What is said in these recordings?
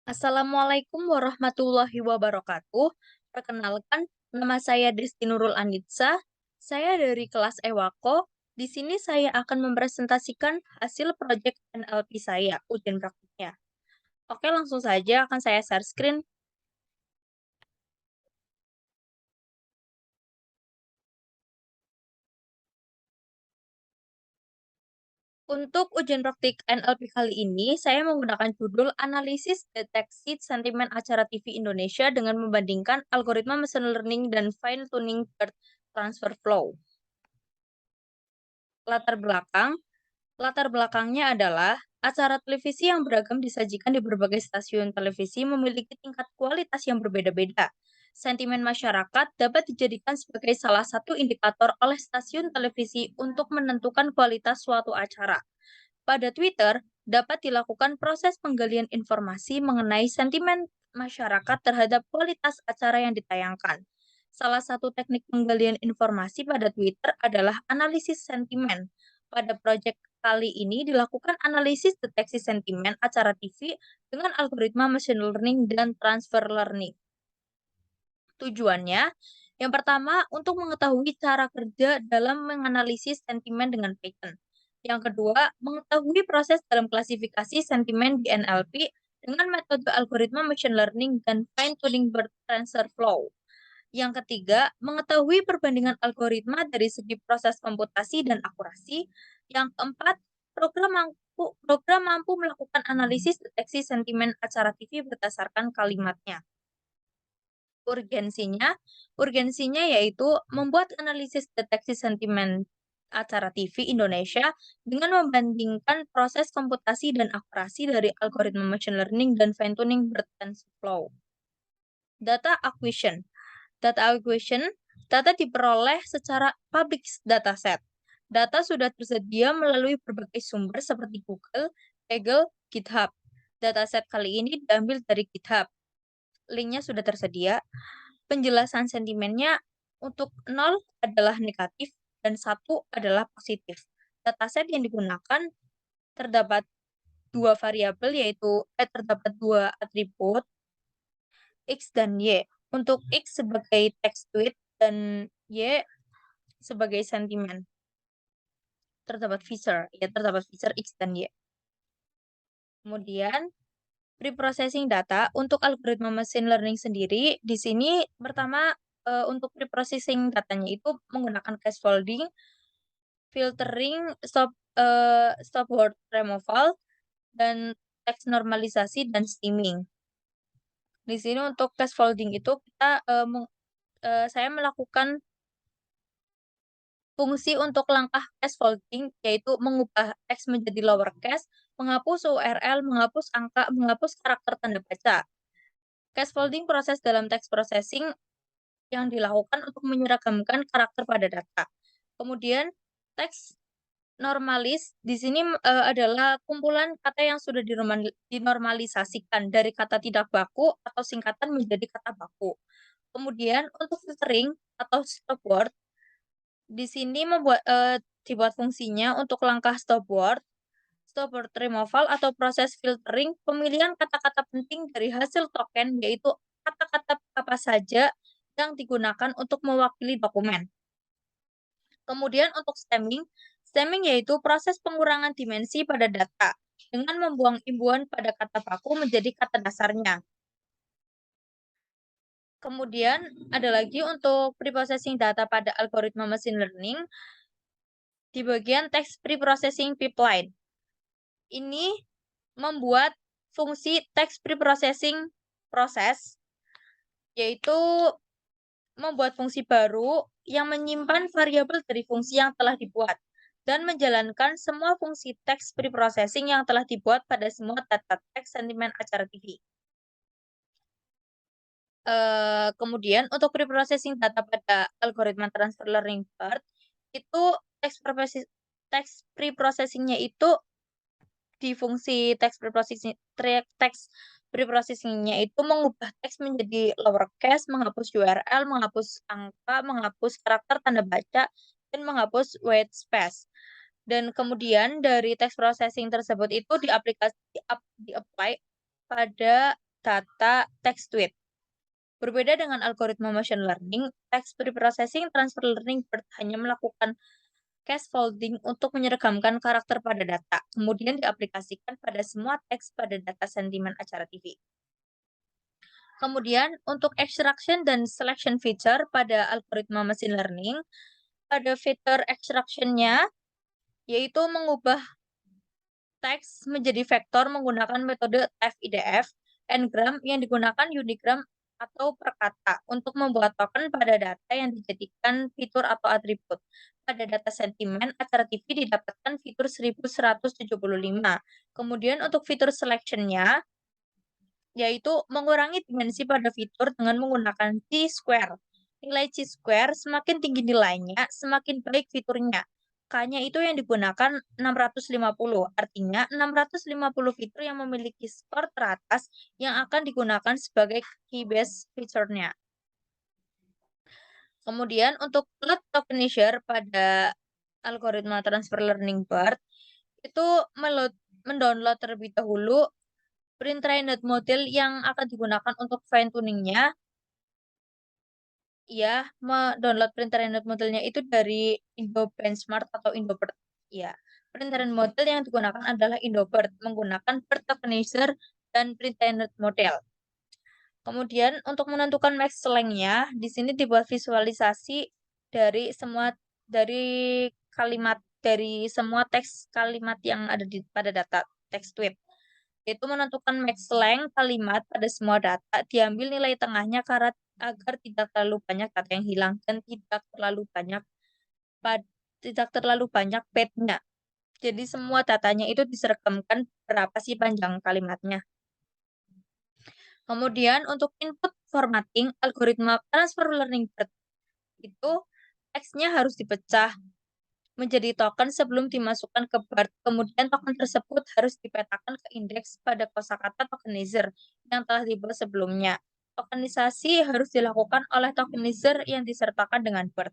Assalamualaikum warahmatullahi wabarakatuh. Perkenalkan, nama saya Desti Nurul Anitsa. Saya dari kelas Ewako. Di sini saya akan mempresentasikan hasil proyek NLP saya, ujian praktiknya. Oke, langsung saja akan saya share screen. Untuk ujian praktik NLP kali ini, saya menggunakan judul Analisis Deteksi Sentimen Acara TV Indonesia dengan membandingkan algoritma machine learning dan fine-tuning transfer flow. Latar belakang, Latar belakangnya adalah acara televisi yang beragam disajikan di berbagai stasiun televisi memiliki tingkat kualitas yang berbeda-beda. Sentimen masyarakat dapat dijadikan sebagai salah satu indikator oleh stasiun televisi untuk menentukan kualitas suatu acara. Pada Twitter, dapat dilakukan proses penggalian informasi mengenai sentimen masyarakat terhadap kualitas acara yang ditayangkan. Salah satu teknik penggalian informasi pada Twitter adalah analisis sentimen. Pada proyek kali ini dilakukan analisis deteksi sentimen acara TV dengan algoritma machine learning dan transfer learning. Tujuannya, yang pertama, untuk mengetahui cara kerja dalam menganalisis sentimen dengan Python. Yang kedua, mengetahui proses dalam klasifikasi sentimen di NLP dengan metode algoritma machine learning dan fine-tuning transfer flow. Yang ketiga, mengetahui perbandingan algoritma dari segi proses komputasi dan akurasi. Yang keempat, program mampu melakukan analisis deteksi sentimen acara TV berdasarkan kalimatnya. Urgensinya urgensinya yaitu membuat analisis deteksi sentimen acara TV Indonesia dengan membandingkan proses komputasi dan akurasi dari algoritma machine learning dan fine-tuning TensorFlow. Data acquisition. Data acquisition, data diperoleh secara public dataset. Data sudah tersedia melalui berbagai sumber seperti Google, Kaggle, GitHub. Dataset kali ini diambil dari GitHub. Linknya sudah tersedia. Penjelasan sentimennya untuk 0 adalah negatif dan 1 adalah positif. Dataset yang digunakan terdapat terdapat dua atribut X dan Y. Untuk X sebagai teks tweet dan Y sebagai sentimen. Terdapat feature X dan Y. Kemudian preprocessing data untuk algoritma machine learning sendiri, di sini pertama, untuk preprocessing datanya itu menggunakan scaffolding, filtering, stop word removal, dan teks normalisasi dan stemming. Di sini untuk scaffolding itu saya melakukan fungsi untuk langkah scaffolding, yaitu mengubah teks menjadi lowercase, menghapus URL, menghapus angka, menghapus karakter tanda baca. Scaffolding proses dalam text processing yang dilakukan untuk menyeragamkan karakter pada data. Kemudian teks normalis di sini, adalah kumpulan kata yang sudah dinormalisasikan dari kata tidak baku atau singkatan menjadi kata baku. Kemudian untuk filtering atau stop word, di sini dibuat fungsinya untuk langkah stop word removal atau proses filtering pemilihan kata-kata penting dari hasil token, yaitu kata-kata apa saja yang digunakan untuk mewakili dokumen. Kemudian untuk stemming yaitu proses pengurangan dimensi pada data dengan membuang imbuhan pada kata baku menjadi kata dasarnya. Kemudian ada lagi untuk preprocessing data pada algoritma machine learning di bagian text preprocessing pipeline. Ini membuat fungsi text preprocessing proses, yaitu membuat fungsi baru yang menyimpan variabel dari fungsi yang telah dibuat dan menjalankan semua fungsi text preprocessing yang telah dibuat pada semua data teks sentimen acara TV. Kemudian untuk preprocessing data pada algoritma transfer learning part, itu text preprocessing-nya itu di fungsi text preprocessing-nya itu mengubah teks menjadi lowercase, menghapus URL, menghapus angka, menghapus karakter tanda baca, dan menghapus white space. Dan kemudian dari text processing tersebut itu di-apply pada data text to it. Berbeda dengan algoritma machine learning, text preprocessing transfer learning hanya melakukan scaffolding untuk menyergamkan karakter pada data, kemudian diaplikasikan pada semua teks pada data sentimen acara TV. Kemudian, untuk extraction dan selection feature pada algoritma machine learning, pada fitur extraction-nya, yaitu mengubah teks menjadi vektor menggunakan metode FIDF, n-gram yang digunakan unigram atau per kata untuk membuat token pada data yang dijadikan fitur atau atribut. Pada data sentimen, acara TV didapatkan fitur 1175. Kemudian untuk fitur selection-nya, yaitu mengurangi dimensi pada fitur dengan menggunakan chi-square. Nilai chi-square semakin tinggi nilainya, semakin baik fiturnya. K-nya itu yang digunakan 650, artinya 650 fitur yang memiliki skor teratas yang akan digunakan sebagai key base feature-nya. Kemudian untuk plot tokenisher pada algoritma transfer learning BERT, itu mendownload terlebih dahulu pre-trained model yang akan digunakan untuk fine tuning-nya. Ya, mendownload pre-trained modelnya itu dari Indo Benchmark atau Indobert. Ya, pre-trained model yang digunakan adalah Indobert menggunakan BERT tokenizer dan pre-trained model. Kemudian untuk menentukan max length-nya, di sini dibuat visualisasi dari semua semua teks kalimat yang ada pada data text tweet. Yaitu menentukan max length kalimat pada semua data, diambil nilai tengahnya agar tidak terlalu banyak data yang hilang dan tidak terlalu banyak path-nya. Jadi semua datanya itu diseragamkan berapa sih panjang kalimatnya. Kemudian untuk input formatting algoritma transfer learning BERT itu teksnya harus dipecah menjadi token sebelum dimasukkan ke BERT. Kemudian token tersebut harus dipetakan ke indeks pada kosakata tokenizer yang telah dibuat sebelumnya. Tokenisasi harus dilakukan oleh tokenizer yang disertakan dengan BERT.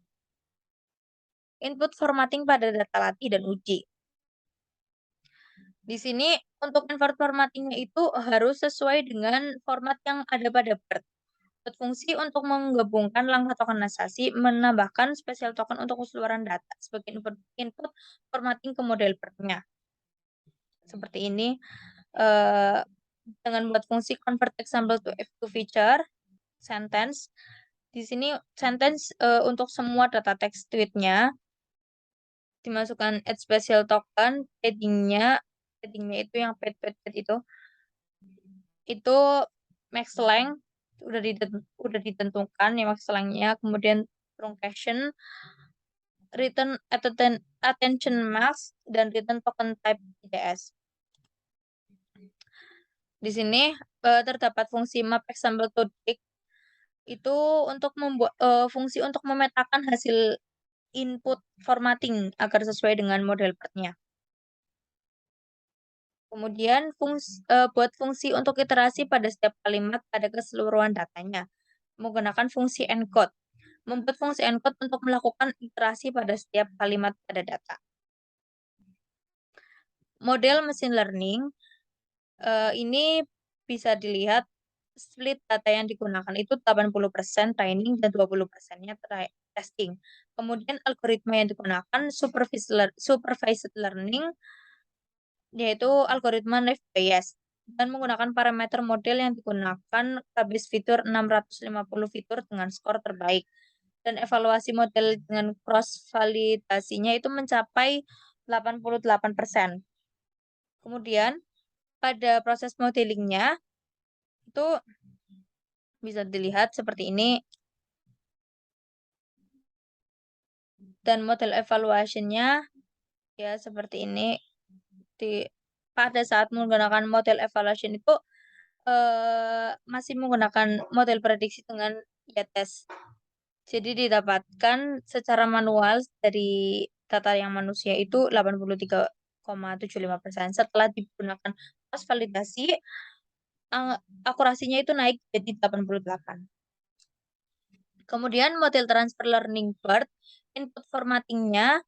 Input formatting pada data latih dan uji. Di sini untuk input formatting-nya itu harus sesuai dengan format yang ada pada BERT. Berfungsi untuk menggabungkan langkah tokenisasi, menambahkan spesial token untuk keseluruhan data sebagai input formatting ke model BERT-nya. Seperti ini, dengan buat fungsi convert example to feature, sentence. Di sini sentence untuk semua data text tweet-nya dimasukkan add special token, padding-nya itu yang pad itu max length udah ditentukan ya max length-nya, kemudian truncation, return attention mask, dan return token type IDS. Di sini terdapat fungsi map example to dict itu untuk membuat fungsi untuk memetakan hasil input formatting agar sesuai dengan model BERT-nya. Kemudian buat fungsi untuk iterasi pada setiap kalimat pada keseluruhan datanya menggunakan fungsi encode. Membuat fungsi encode untuk melakukan iterasi pada setiap kalimat pada data. Model machine learning ini bisa dilihat split data yang digunakan itu 80% training dan 20%-nya testing. Kemudian algoritma yang digunakan supervised learning yaitu algoritma naive Bayes dan menggunakan parameter model yang digunakan K-base fitur 650 fitur dengan skor terbaik. Dan evaluasi model dengan cross validasinya itu mencapai 88%. Kemudian pada proses modelingnya itu bisa dilihat seperti ini. Dan model evaluation-nya ya seperti ini. Pada saat menggunakan model evaluation itu masih menggunakan model prediksi dengan y-test. Jadi didapatkan secara manual dari data yang manusia itu 83,75%. Setelah digunakan cross validasi, akurasinya itu naik jadi 88. Kemudian model transfer learning BERT, input formatting-nya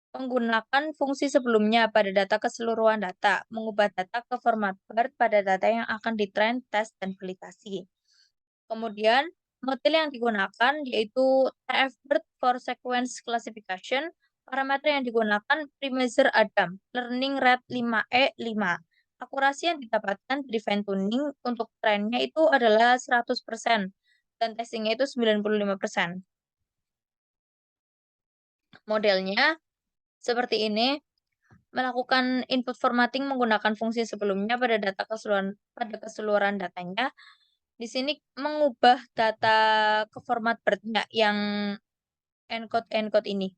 Menggunakan fungsi sebelumnya pada data keseluruhan data, mengubah data ke format BERT pada data yang akan ditrain, tes, dan validasi. Kemudian, model yang digunakan yaitu TF-BERT for Sequence Classification. Parameter yang digunakan pre-measure Adam, learning rate 5E5. Akurasi yang didapatkan dari fine tuning untuk trennya itu adalah 100% dan testingnya itu 95%. Modelnya seperti ini, melakukan input formatting menggunakan fungsi sebelumnya pada keseluruhan datanya. Di sini mengubah data ke format BERT-nya yang encode ini,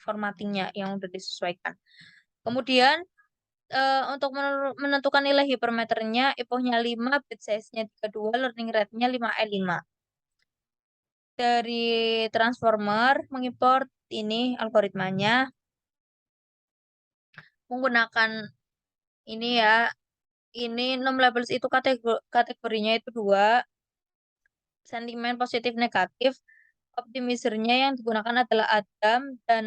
formattingnya yang udah disesuaikan. Kemudian untuk menentukan nilai hypermeternya, epochnya 5, bit size-nya 32, learning rate-nya 5E5. Dari transformer mengimport ini algoritmanya menggunakan ini ya. Ini 6 labels itu kategorinya itu dua, sentimen positif negatif. Optimizer-nya yang digunakan adalah Adam dan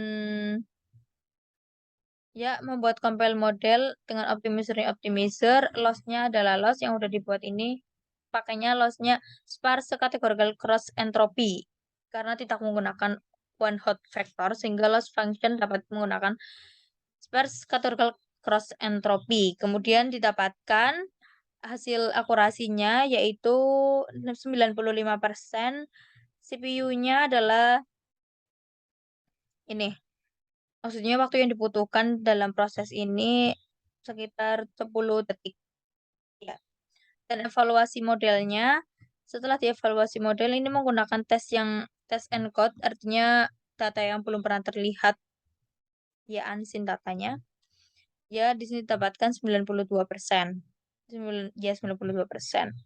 ya membuat compile model dengan optimizer. Loss-nya adalah loss yang udah dibuat ini. Pakainya loss-nya sparse categorical cross entropy karena tidak menggunakan one hot factor sehingga loss function dapat menggunakan sparse categorical cross entropy. Kemudian didapatkan hasil akurasinya yaitu 95%. CPU-nya adalah ini. Maksudnya waktu yang dibutuhkan dalam proses ini sekitar 10 detik. Ya. Dan evaluasi modelnya, setelah dievaluasi model ini menggunakan tes encode, artinya data yang belum pernah terlihat, ya unseen datanya. Ya, di sini didapatkan 92%. Ya, 92%.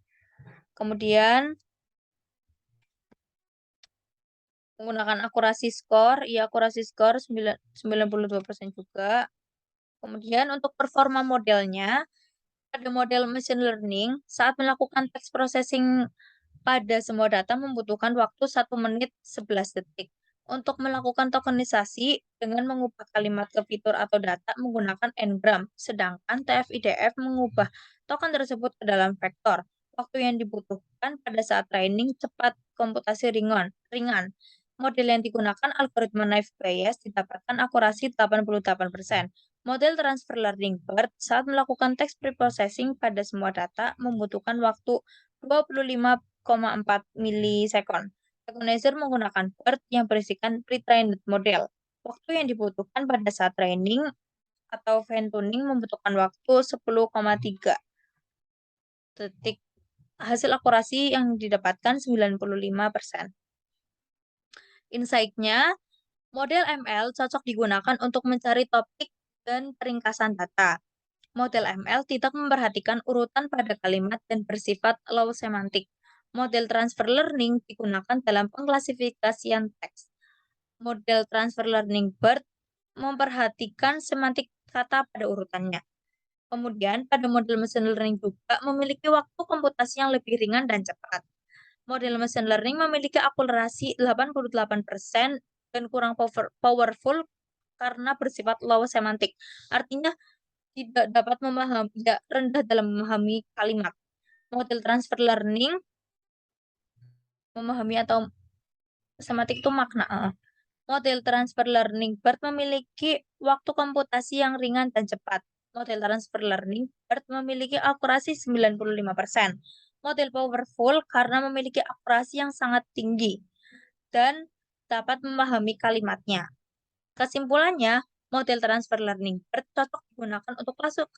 Kemudian menggunakan akurasi skor, ya akurasi skor 92% juga. Kemudian untuk performa modelnya, pada model machine learning, saat melakukan text processing pada semua data membutuhkan waktu 1 menit 11 detik. Untuk melakukan tokenisasi dengan mengubah kalimat ke fitur atau data menggunakan n-gram, sedangkan TF-IDF mengubah token tersebut ke dalam vektor. Waktu yang dibutuhkan pada saat training cepat, komputasi ringan. Model yang digunakan algoritma naive Bayes didapatkan akurasi 88%. Model transfer learning BERT saat melakukan text preprocessing pada semua data membutuhkan waktu 25,4 milisekund. Recognizer menggunakan BERT yang berisikan pre-trained model. Waktu yang dibutuhkan pada saat training atau fine tuning membutuhkan waktu 10,3 detik. Hasil akurasi yang didapatkan 95%. Insight-nya, model ML cocok digunakan untuk mencari topik dan peringkasan data. Model ML tidak memperhatikan urutan pada kalimat dan bersifat low semantik. Model transfer learning digunakan dalam pengklasifikasian teks. Model transfer learning BERT memperhatikan semantik kata pada urutannya. Kemudian, pada model machine learning juga memiliki waktu komputasi yang lebih ringan dan cepat. Model machine learning memiliki akurasi 88% dan kurang powerful karena bersifat low semantik. Artinya tidak dapat memahami, tidak rendah dalam memahami kalimat. Model transfer learning memahami atau semantik itu makna. Model transfer learning BERT memiliki waktu komputasi yang ringan dan cepat. Model transfer learning BERT memiliki akurasi 95%. Model powerful karena memiliki akurasi yang sangat tinggi dan dapat memahami kalimatnya. Kesimpulannya, model transfer learning BERT cocok digunakan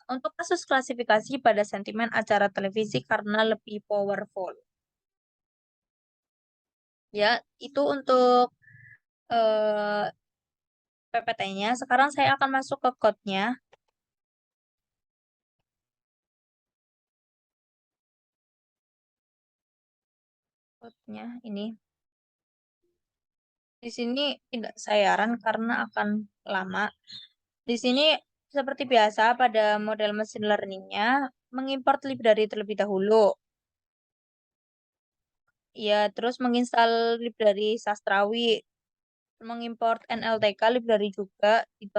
untuk kasus klasifikasi pada sentimen acara televisi karena lebih powerful. Ya, itu untuk PPT-nya. Sekarang saya akan masuk ke code-nya. Code-nya ini. Di sini tidak saya run karena akan lama. Di sini seperti biasa pada model machine learning-nya mengimport library terlebih dahulu. Ya, terus menginstal library Sastrawi. Mengimport NLTK library juga